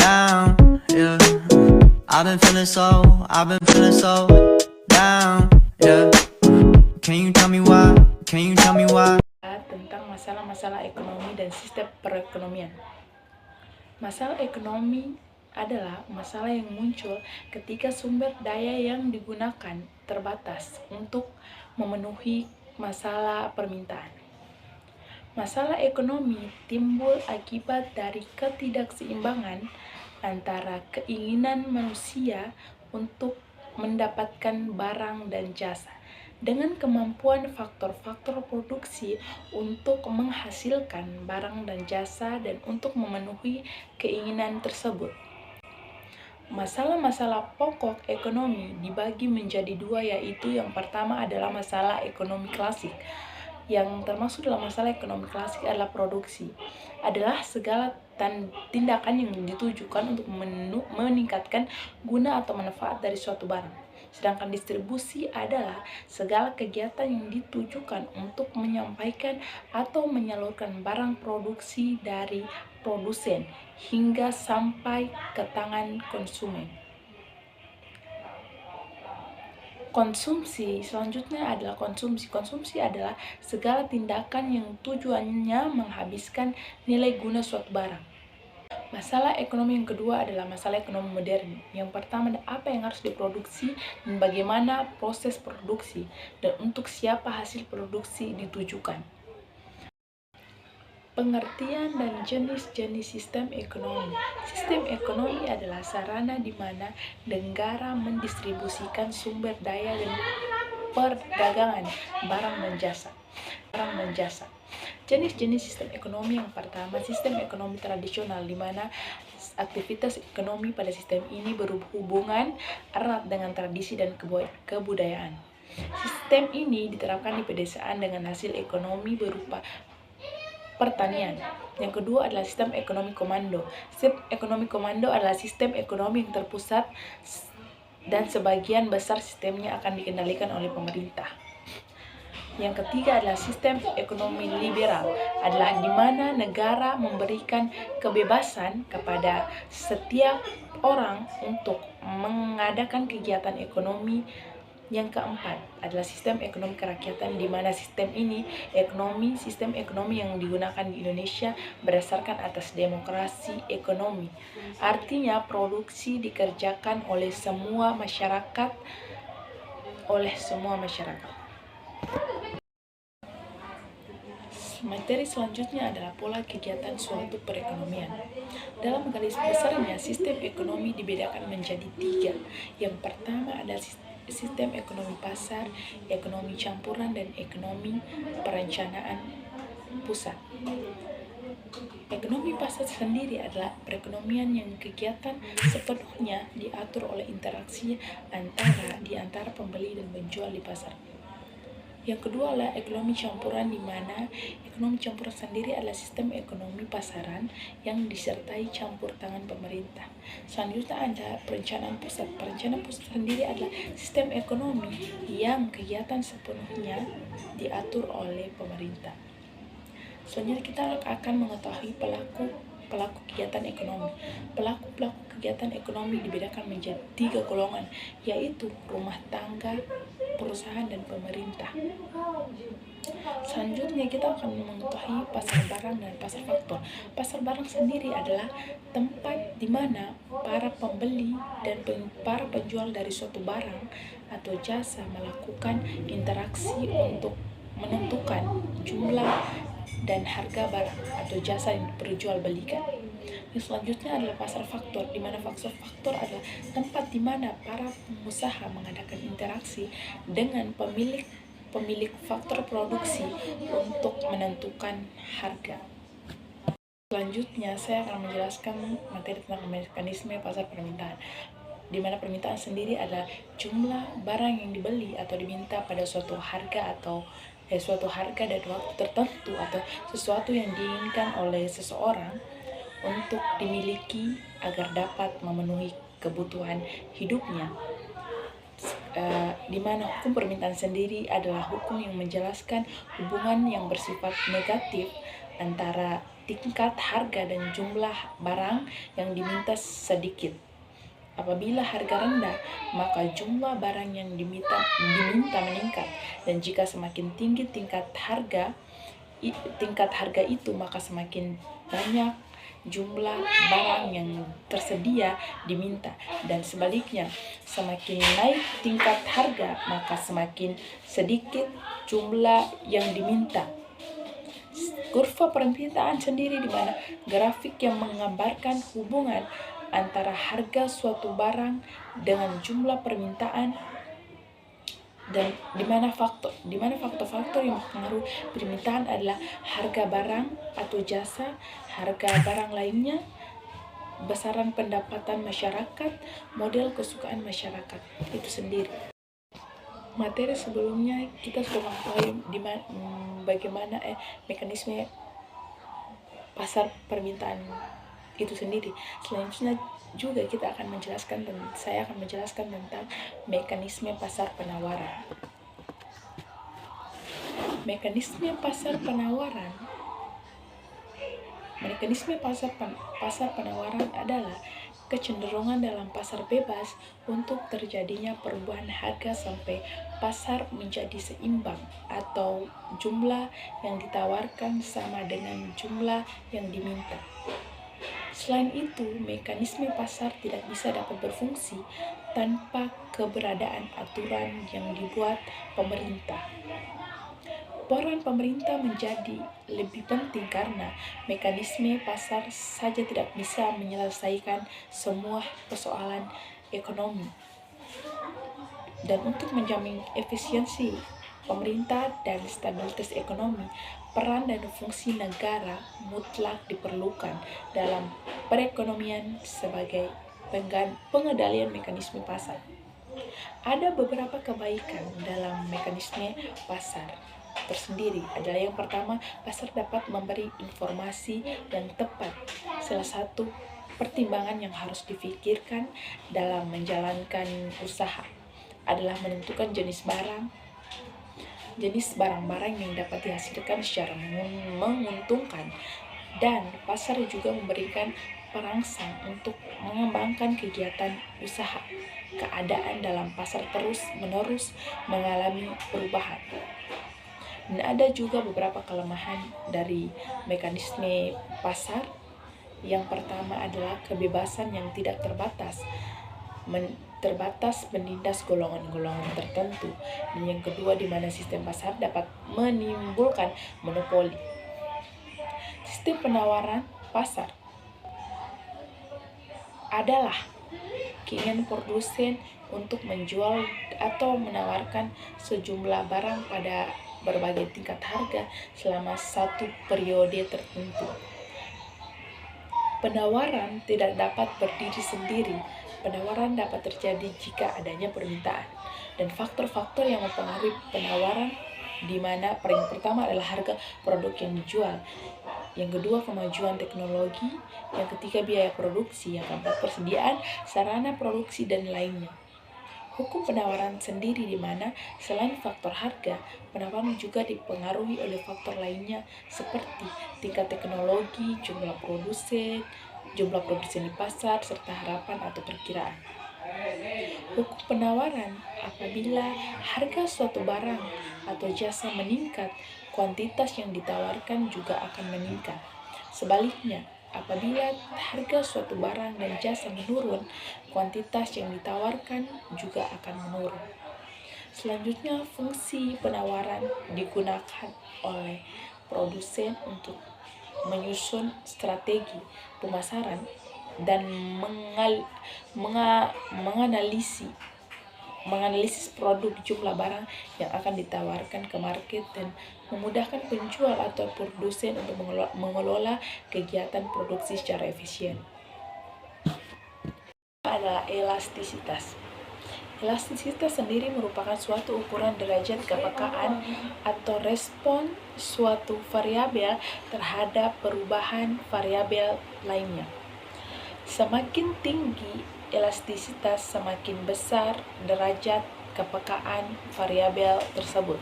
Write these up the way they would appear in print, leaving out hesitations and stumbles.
down, yeah. I've been feeling so down, yeah. Can you tell me why? Can you tell me why? Tentang masalah-masalah ekonomi dan sistem perekonomian. Masalah ekonomi adalah masalah yang muncul ketika sumber daya yang digunakan terbatas untuk memenuhi masalah permintaan. Masalah ekonomi timbul akibat dari ketidakseimbangan antara keinginan manusia untuk mendapatkan barang dan jasa dengan kemampuan faktor-faktor produksi untuk menghasilkan barang dan jasa dan untuk memenuhi keinginan tersebut. Masalah-masalah pokok ekonomi dibagi menjadi dua, yaitu yang pertama adalah masalah ekonomi klasik. Yang termasuk dalam masalah ekonomi klasik adalah produksi, adalah segala tindakan yang ditujukan untuk meningkatkan guna atau manfaat dari suatu barang. Sedangkan distribusi adalah segala kegiatan yang ditujukan untuk menyampaikan atau menyalurkan barang produksi dari produsen hingga sampai ke tangan konsumen. Konsumsi selanjutnya adalah konsumsi. Konsumsi adalah segala tindakan yang tujuannya menghabiskan nilai guna suatu barang. Masalah ekonomi yang kedua adalah masalah ekonomi modern. Yang pertama, apa yang harus diproduksi dan bagaimana proses produksi dan untuk siapa hasil produksi ditujukan. Pengertian dan jenis-jenis sistem ekonomi. Sistem ekonomi adalah sarana di mana negara mendistribusikan sumber daya dan perdagangan barang dan jasa. Jenis-jenis sistem ekonomi yang pertama, sistem ekonomi tradisional, di mana aktivitas ekonomi pada sistem ini berhubungan erat dengan tradisi dan kebudayaan. Sistem ini diterapkan di pedesaan dengan hasil ekonomi berupa pertanian. Yang kedua adalah sistem ekonomi komando. Sistem ekonomi komando adalah sistem ekonomi yang terpusat dan sebagian besar sistemnya akan dikendalikan oleh pemerintah. Yang ketiga adalah sistem ekonomi liberal, adalah di mana negara memberikan kebebasan kepada setiap orang untuk mengadakan kegiatan ekonomi. Yang keempat adalah sistem ekonomi kerakyatan, di mana sistem ekonomi yang digunakan di Indonesia berdasarkan atas demokrasi ekonomi. Artinya produksi dikerjakan oleh semua masyarakat. Materi selanjutnya adalah pola kegiatan suatu perekonomian. Dalam garis besarnya, sistem ekonomi dibedakan menjadi tiga. Yang pertama adalah sistem ekonomi pasar, ekonomi campuran, dan ekonomi perencanaan pusat. Ekonomi pasar sendiri adalah perekonomian yang kegiatan sepenuhnya diatur oleh interaksi di antara pembeli dan penjual di pasar. Yang kedua adalah ekonomi campuran, di mana ekonomi campuran sendiri adalah sistem ekonomi pasaran yang disertai campur tangan pemerintah. Selanjutnya ada perencanaan pusat. Perencanaan pusat sendiri adalah sistem ekonomi yang kegiatan sepenuhnya diatur oleh pemerintah. Selanjutnya kita akan mengetahui pelaku kegiatan ekonomi. Pelaku kegiatan ekonomi dibedakan menjadi tiga golongan, yaitu rumah tangga, perusahaan, dan pemerintah. Selanjutnya kita akan mengetahui pasar barang dan pasar faktor. Pasar barang sendiri adalah tempat di mana para pembeli dan para penjual dari suatu barang atau jasa melakukan interaksi untuk menentukan jumlah dan harga barang atau jasa yang diperjualbelikan. Yang selanjutnya adalah pasar faktor, di mana pasar faktor adalah tempat di mana para pengusaha mengadakan interaksi dengan pemilik faktor produksi untuk menentukan harga. Selanjutnya saya akan menjelaskan materi tentang mekanisme pasar permintaan, di mana permintaan sendiri adalah jumlah barang yang dibeli atau diminta pada suatu harga dan waktu tertentu, atau sesuatu yang diinginkan oleh seseorang untuk dimiliki agar dapat memenuhi kebutuhan hidupnya. Di mana hukum permintaan sendiri adalah hukum yang menjelaskan hubungan yang bersifat negatif antara tingkat harga dan jumlah barang yang diminta sedikit. Apabila harga rendah, maka jumlah barang yang diminta meningkat, dan jika semakin tinggi tingkat harga itu, maka semakin banyak jumlah barang yang tersedia diminta, dan sebaliknya, semakin naik tingkat harga, maka semakin sedikit jumlah yang diminta. Kurva permintaan sendiri, di mana grafik yang menggambarkan hubungan antara harga suatu barang dengan jumlah permintaan, dan di mana faktor-faktor yang mempengaruhi permintaan adalah harga barang atau jasa, harga barang lainnya, besaran pendapatan masyarakat, model kesukaan masyarakat itu sendiri. Materi sebelumnya kita sudah mengetahui bagaimana mekanisme pasar permintaan itu sendiri. Selanjutnya juga saya akan menjelaskan tentang mekanisme pasar penawaran. Mekanisme pasar penawaran adalah kecenderungan dalam pasar bebas untuk terjadinya perubahan harga sampai pasar menjadi seimbang atau jumlah yang ditawarkan sama dengan jumlah yang diminta. Selain itu, mekanisme pasar tidak bisa dapat berfungsi tanpa keberadaan aturan yang dibuat pemerintah. Peran pemerintah menjadi lebih penting karena mekanisme pasar saja tidak bisa menyelesaikan semua persoalan ekonomi. Dan untuk menjamin efisiensi pemerintah dan stabilitas ekonomi, peran dan fungsi negara mutlak diperlukan dalam perekonomian sebagai pengendalian mekanisme pasar. Ada beberapa kebaikan dalam mekanisme pasar tersendiri. Adalah yang pertama, pasar dapat memberi informasi yang tepat. Salah satu pertimbangan yang harus dipikirkan dalam menjalankan usaha adalah menentukan jenis barang-barang yang dapat dihasilkan secara menguntungkan, dan pasar juga memberikan perangsang untuk mengembangkan kegiatan usaha. Keadaan dalam pasar terus-menerus mengalami perubahan. Dan ada juga beberapa kelemahan dari mekanisme pasar. Yang pertama adalah kebebasan yang tidak terbatas menindas golongan-golongan tertentu. Dan yang kedua, di mana sistem pasar dapat menimbulkan monopoli. Sistem penawaran pasar adalah keinginan produsen untuk menjual atau menawarkan sejumlah barang pada berbagai tingkat harga selama satu periode tertentu. Penawaran tidak dapat berdiri sendiri. Penawaran dapat terjadi jika adanya permintaan. Dan faktor-faktor yang mempengaruhi penawaran, di mana yang pertama adalah harga produk yang dijual, yang kedua kemajuan teknologi, yang ketiga biaya produksi, yang keempat persediaan sarana produksi dan lainnya. Hukum penawaran sendiri, di mana selain faktor harga, penawaran juga dipengaruhi oleh faktor lainnya seperti tingkat teknologi, jumlah produsen di pasar, serta harapan atau perkiraan. Hukum penawaran: apabila harga suatu barang atau jasa meningkat, kuantitas yang ditawarkan juga akan meningkat. Sebaliknya, apabila harga suatu barang dan jasa menurun, kuantitas yang ditawarkan juga akan menurun. Selanjutnya, fungsi penawaran digunakan oleh produsen untuk menyusun strategi pemasaran dan menganalisis produk, jumlah barang yang akan ditawarkan ke market, dan memudahkan penjual atau produsen untuk mengelola kegiatan produksi secara efisien. Adalah elastisitas. Elastisitas sendiri merupakan suatu ukuran derajat kepekaan atau respon suatu variabel terhadap perubahan variabel lainnya. Semakin tinggi elastisitas, semakin besar derajat kepekaan variabel tersebut.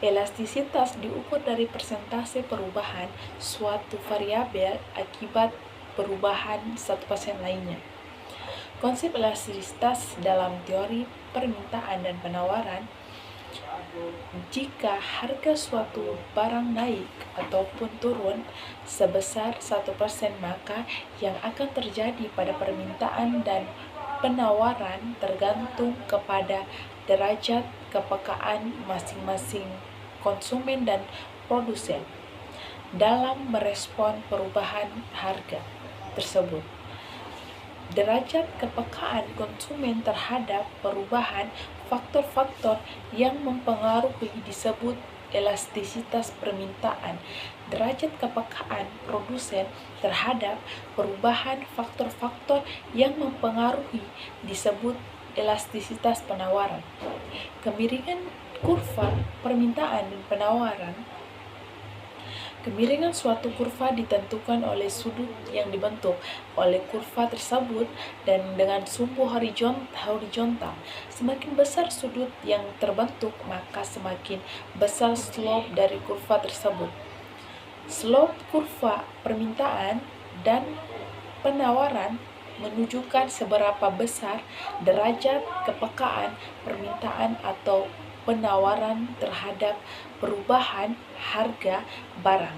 Elastisitas diukur dari persentase perubahan suatu variabel akibat perubahan 1% lainnya. Konsep elastisitas dalam teori permintaan dan penawaran, jika harga suatu barang naik ataupun turun sebesar 1%, maka yang akan terjadi pada permintaan dan penawaran tergantung kepada derajat kepekaan masing-masing konsumen dan produsen dalam merespon perubahan harga tersebut. Derajat kepekaan konsumen terhadap perubahan faktor-faktor yang mempengaruhi disebut elastisitas permintaan. Derajat kepekaan produsen terhadap perubahan faktor-faktor yang mempengaruhi disebut elastisitas penawaran. Kemiringan kurva permintaan dan penawaran. Kemiringan suatu kurva ditentukan oleh sudut yang dibentuk oleh kurva tersebut dan dengan sumbu horizontal. Semakin besar sudut yang terbentuk, maka semakin besar slope dari kurva tersebut. Slope kurva permintaan dan penawaran menunjukkan seberapa besar derajat kepekaan permintaan atau penawaran terhadap perubahan harga barang.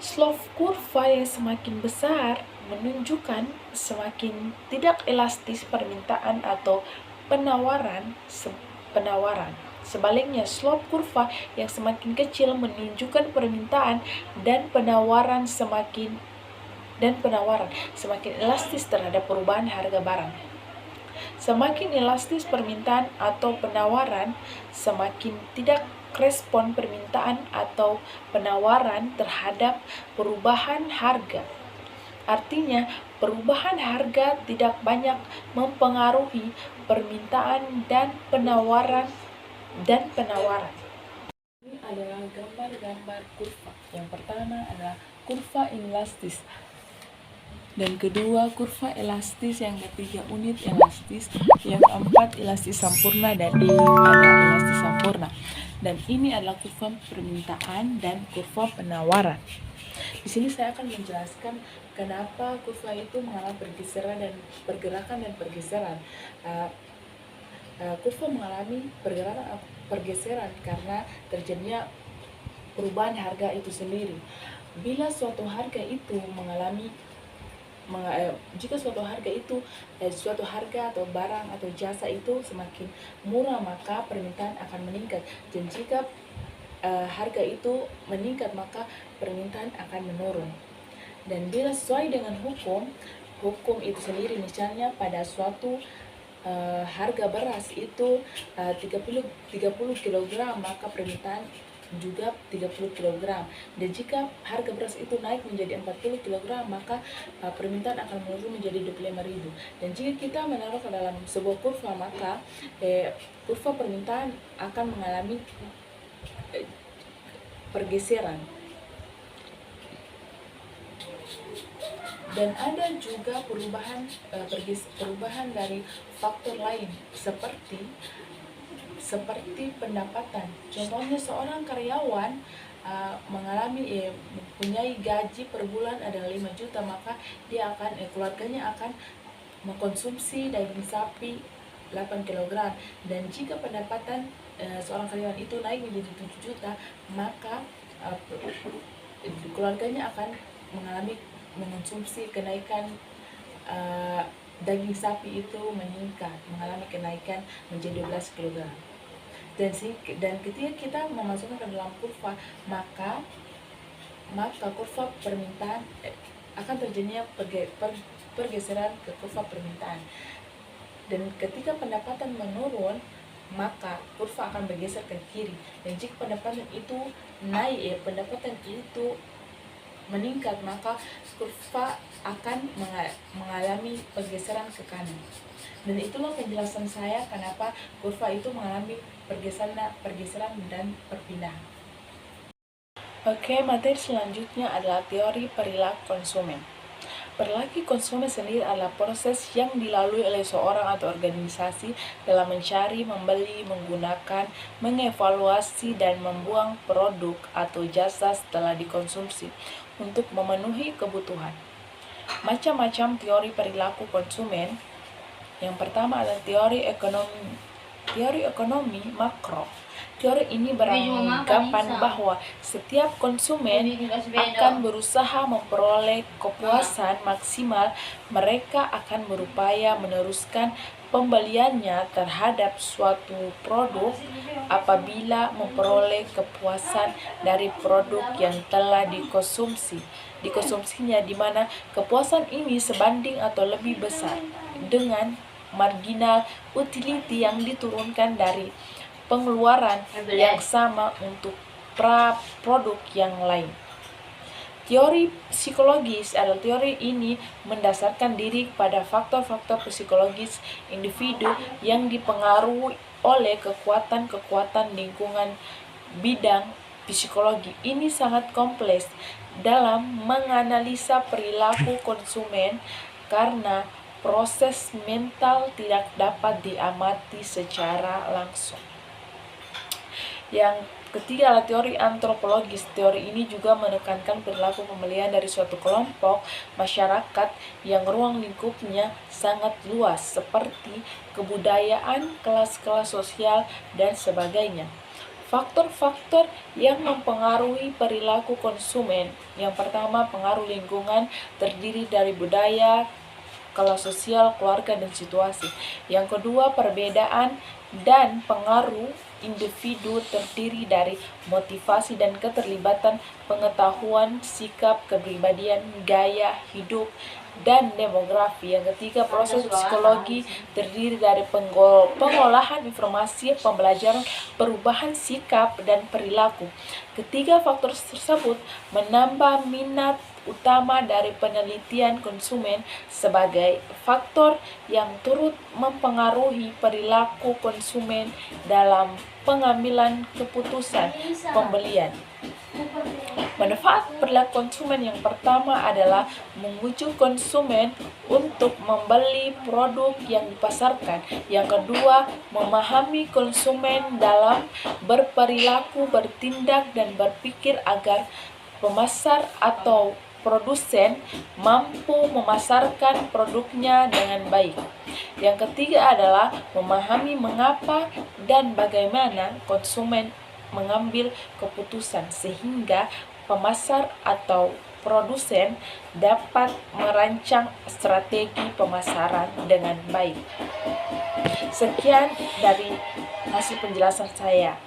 Slope kurva yang semakin besar menunjukkan semakin tidak elastis permintaan atau penawaran. Sebaliknya, slope kurva yang semakin kecil menunjukkan permintaan dan penawaran semakin elastis terhadap perubahan harga barang. Semakin elastis permintaan atau penawaran, semakin tidak respon permintaan atau penawaran terhadap perubahan harga. Artinya, perubahan harga tidak banyak mempengaruhi permintaan dan penawaran. Ini adalah gambar-gambar kurva. Yang pertama adalah kurva inelastis. Dan kedua, kurva elastis. Yang ketiga, unit elastis. Yang keempat, elastis sampurna. Dan ini adalah elastis sampurna. Dan ini adalah kurva permintaan dan kurva penawaran. Di sini saya akan menjelaskan kenapa kurva itu mengalami pergeseran dan pergeseran. Kurva mengalami pergeseran karena terjadinya perubahan harga itu sendiri. Bila suatu harga itu suatu harga atau barang atau jasa itu semakin murah, maka permintaan akan meningkat. Dan jika harga itu meningkat, maka permintaan akan menurun. Dan bila sesuai dengan hukum itu sendiri, misalnya pada suatu harga beras itu 30 kg, maka permintaan juga 30 kg. Dan jika harga beras itu naik menjadi 40 kg, maka permintaan akan menurun menjadi 25.000. Dan jika kita menaruh ke dalam sebuah kurva, maka kurva permintaan akan mengalami pergeseran. Dan ada juga perubahan dari faktor lain seperti pendapatan. Contohnya, seorang karyawan mempunyai gaji per bulan adalah 5 juta, maka dia akan keluarganya akan mengkonsumsi daging sapi 8 kg. Dan jika pendapatan seorang karyawan itu naik menjadi 7 juta, maka keluarganya akan mengonsumsi kenaikan daging sapi itu mengalami kenaikan menjadi 12 kg. Dan ketika kita memasukkan ke dalam kurva, maka kurva permintaan akan terjadinya pergeseran ke kurva permintaan. Dan ketika pendapatan menurun, maka kurva akan bergeser ke kiri. Dan jika pendapatan itu naik, pendapatan itu meningkat, maka kurva akan mengalami pergeseran ke kanan. Dan itulah penjelasan saya kenapa kurva itu mengalami pergeseran dan perpindahan. Oke, materi selanjutnya adalah teori perilaku konsumen. Perilaku konsumen sendiri adalah proses yang dilalui oleh seorang atau organisasi dalam mencari, membeli, menggunakan, mengevaluasi, dan membuang produk atau jasa setelah dikonsumsi untuk memenuhi kebutuhan. Macam-macam teori perilaku konsumen. Yang pertama adalah teori ekonomi makro. Teori ini beranggapan bahwa setiap konsumen akan berusaha memperoleh kepuasan maksimal. Mereka akan berupaya meneruskan pembeliannya terhadap suatu produk apabila memperoleh kepuasan dari produk yang telah dikonsumsinya, di mana kepuasan ini sebanding atau lebih besar dengan marginal utility yang diturunkan dari pengeluaran yang sama untuk produk yang lain. Teori psikologis adalah teori ini mendasarkan diri pada faktor-faktor psikologis individu yang dipengaruhi oleh kekuatan lingkungan. Bidang psikologi ini sangat kompleks dalam menganalisa perilaku konsumen karena proses mental tidak dapat diamati secara langsung. Yang ketiga adalah teori antropologis. Teori ini juga menekankan perilaku pembelian dari suatu kelompok masyarakat yang ruang lingkupnya sangat luas, seperti kebudayaan, kelas-kelas sosial, dan sebagainya. Faktor-faktor yang mempengaruhi perilaku konsumen. Yang pertama, pengaruh lingkungan terdiri dari budaya, kelas sosial, keluarga, dan situasi. Yang kedua, perbedaan dan pengaruh individu terdiri dari motivasi dan keterlibatan, pengetahuan, sikap, kepribadian, gaya hidup, dan demografi. Yang ketiga, proses psikologi terdiri dari pengolahan informasi, pembelajaran, perubahan sikap, dan perilaku. Ketiga faktor tersebut menambah minat utama dari penelitian konsumen sebagai faktor yang turut mempengaruhi perilaku konsumen dalam pengambilan keputusan pembelian. Manfaat perilaku konsumen yang pertama adalah membujuk konsumen untuk membeli produk yang dipasarkan. Yang kedua, memahami konsumen dalam berperilaku, bertindak, dan berpikir agar pemasar atau produsen mampu memasarkan produknya dengan baik. Yang ketiga adalah memahami mengapa dan bagaimana konsumen mengambil keputusan sehingga pemasar atau produsen dapat merancang strategi pemasaran dengan baik. Sekian dari hasil penjelasan saya.